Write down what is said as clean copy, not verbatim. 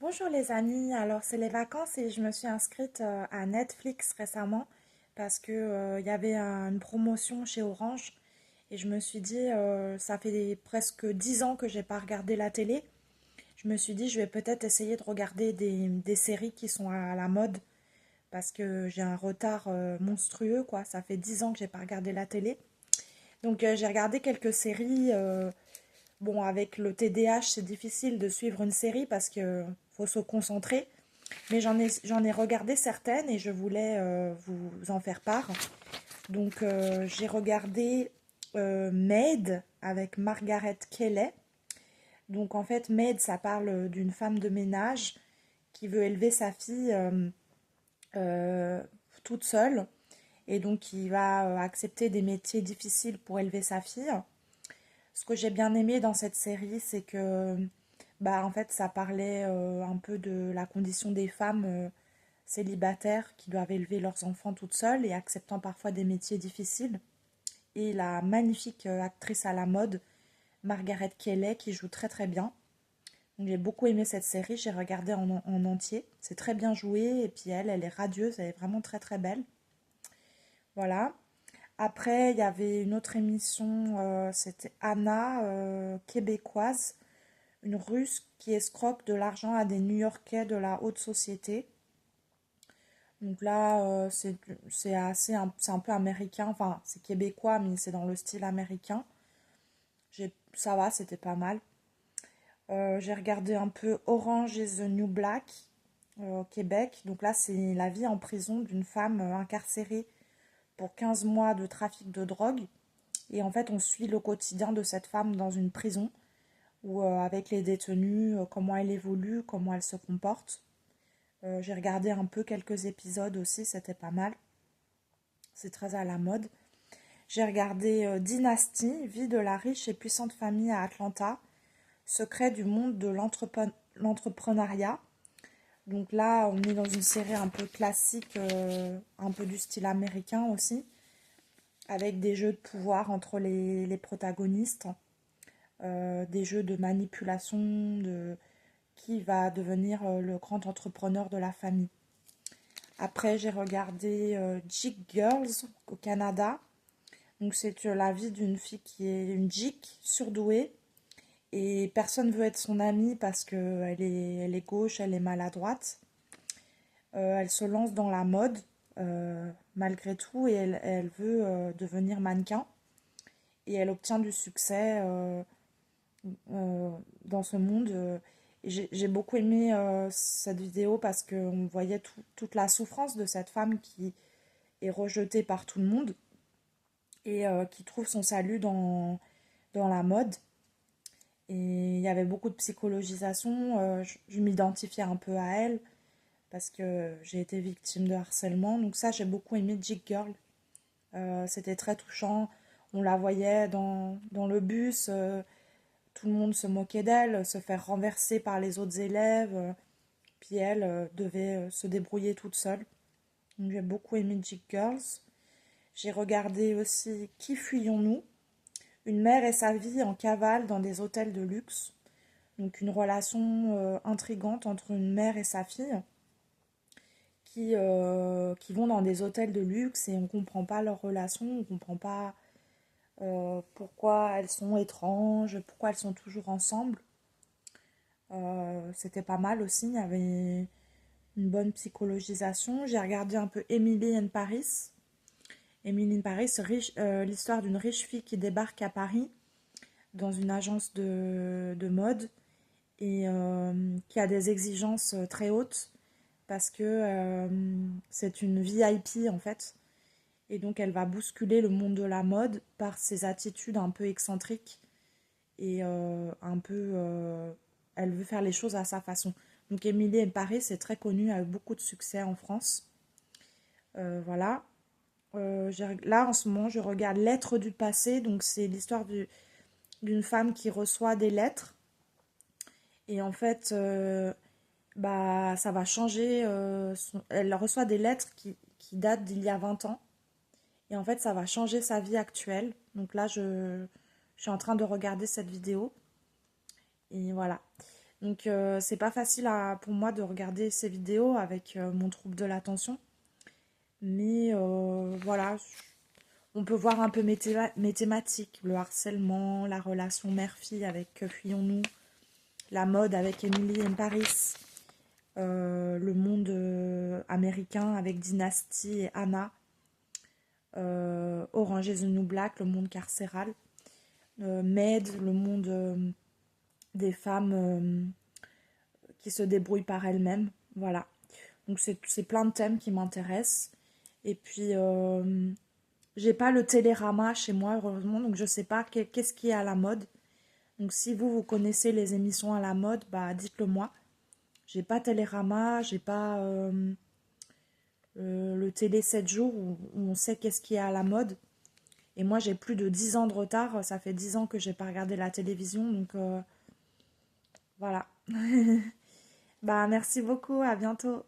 Bonjour les amis, alors c'est les vacances et je me suis inscrite à Netflix récemment parce que il y avait une promotion chez Orange et je me suis dit ça fait presque 10 ans que j'ai pas regardé la télé. Je me suis dit je vais peut-être essayer de regarder des séries qui sont à la mode parce que j'ai un retard monstrueux quoi, ça fait 10 ans que j'ai pas regardé la télé. Donc j'ai regardé quelques séries. Bon, avec le TDAH, c'est difficile de suivre une série parce que faut se concentrer. Mais j'en ai regardé certaines et je voulais vous en faire part. Donc j'ai regardé Maid avec Margaret Qualley. Donc en fait, Maid, ça parle d'une femme de ménage qui veut élever sa fille euh, toute seule et donc qui va accepter des métiers difficiles pour élever sa fille. Ce que j'ai bien aimé dans cette série, c'est que bah en fait ça parlait un peu de la condition des femmes célibataires qui doivent élever leurs enfants toutes seules et acceptant parfois des métiers difficiles. Et la magnifique actrice à la mode, Margaret Qualley, qui joue très très bien. Donc, j'ai beaucoup aimé cette série, j'ai regardé en entier. C'est très bien joué et puis elle est radieuse, elle est vraiment très très belle. Voilà. Après, il y avait une autre émission, c'était Anna, québécoise, une Russe qui escroque de l'argent à des New-Yorkais de la haute société. Donc là, c'est assez, c'est un peu américain, enfin c'est québécois, mais c'est dans le style américain. Ça va, c'était pas mal. J'ai regardé un peu Orange is the New Black au Québec. Donc là, c'est la vie en prison d'une femme incarcérée pour 15 mois de trafic de drogue. Et en fait, on suit le quotidien de cette femme dans une prison, où avec les détenus, comment elle évolue, comment elle se comporte. J'ai regardé un peu quelques épisodes aussi, c'était pas mal. C'est très à la mode. J'ai regardé Dynasty, vie de la riche et puissante famille à Atlanta, secret du monde de l'entrepreneuriat. Donc là, on est dans une série un peu classique, un peu du style américain aussi, avec des jeux de pouvoir entre les protagonistes, des jeux de manipulation, de qui va devenir le grand entrepreneur de la famille. Après, j'ai regardé Geek Girls au Canada. Donc, c'est la vie d'une fille qui est une geek, surdouée. Et personne veut être son amie parce elle est gauche, elle est maladroite. Elle se lance dans la mode malgré tout et elle veut devenir mannequin. Et elle obtient du succès dans ce monde. J'ai beaucoup aimé cette vidéo parce qu'on voyait toute la souffrance de cette femme qui est rejetée par tout le monde et qui trouve son salut dans la mode. Et il y avait beaucoup de psychologisation. Je m'identifiais un peu à elle parce que j'ai été victime de harcèlement. Donc ça, j'ai beaucoup aimé Jig Girl. C'était très touchant. On la voyait dans le bus. Tout le monde se moquait d'elle, se faire renverser par les autres élèves. Puis elle devait se débrouiller toute seule. Donc j'ai beaucoup aimé Jig Girls. J'ai regardé aussi Qui fuyons-nous? Une mère et sa vie en cavale dans des hôtels de luxe. Donc une relation intrigante entre une mère et sa fille qui vont dans des hôtels de luxe et on ne comprend pas leur relation, on ne comprend pas pourquoi elles sont étranges, pourquoi elles sont toujours ensemble. C'était pas mal aussi, il y avait une bonne psychologisation. J'ai regardé un peu Emily in Paris. Emily in Paris, l'histoire d'une riche fille qui débarque à Paris dans une agence de mode et qui a des exigences très hautes parce que c'est une VIP en fait. Et donc elle va bousculer le monde de la mode par ses attitudes un peu excentriques et un peu... elle veut faire les choses à sa façon. Donc Emily in Paris, c'est très connu, a eu beaucoup de succès en France. Voilà. Là, en ce moment, je regarde Lettres du passé. Donc c'est l'histoire d'une femme qui reçoit des lettres. Et en fait, bah, ça va changer. Elle reçoit des lettres qui datent d'il y a 20 ans. Et en fait, ça va changer sa vie actuelle. Donc là, je suis en train de regarder cette vidéo. Et voilà. Donc c'est pas facile pour moi de regarder ces vidéos avec mon trouble de l'attention. Mais voilà, on peut voir un peu mes thématiques, le harcèlement, la relation mère-fille avec Que fuyons-nous, la mode avec Emily in Paris, le monde américain avec Dynasty et Anna, Orange is the New Black, le monde carcéral, Maid, le monde des femmes qui se débrouillent par elles-mêmes. Voilà. Donc c'est plein de thèmes qui m'intéressent. Et puis, j'ai pas le télérama chez moi, heureusement, donc je sais pas qu'est-ce qui est à la mode. Donc si vous connaissez les émissions à la mode, bah dites-le moi. J'ai pas Télérama, j'ai pas le Télé 7 jours où on sait qu'est-ce qui est à la mode. Et moi j'ai plus de 10 ans de retard, ça fait 10 ans que j'ai pas regardé la télévision, donc voilà. Bah merci beaucoup, à bientôt.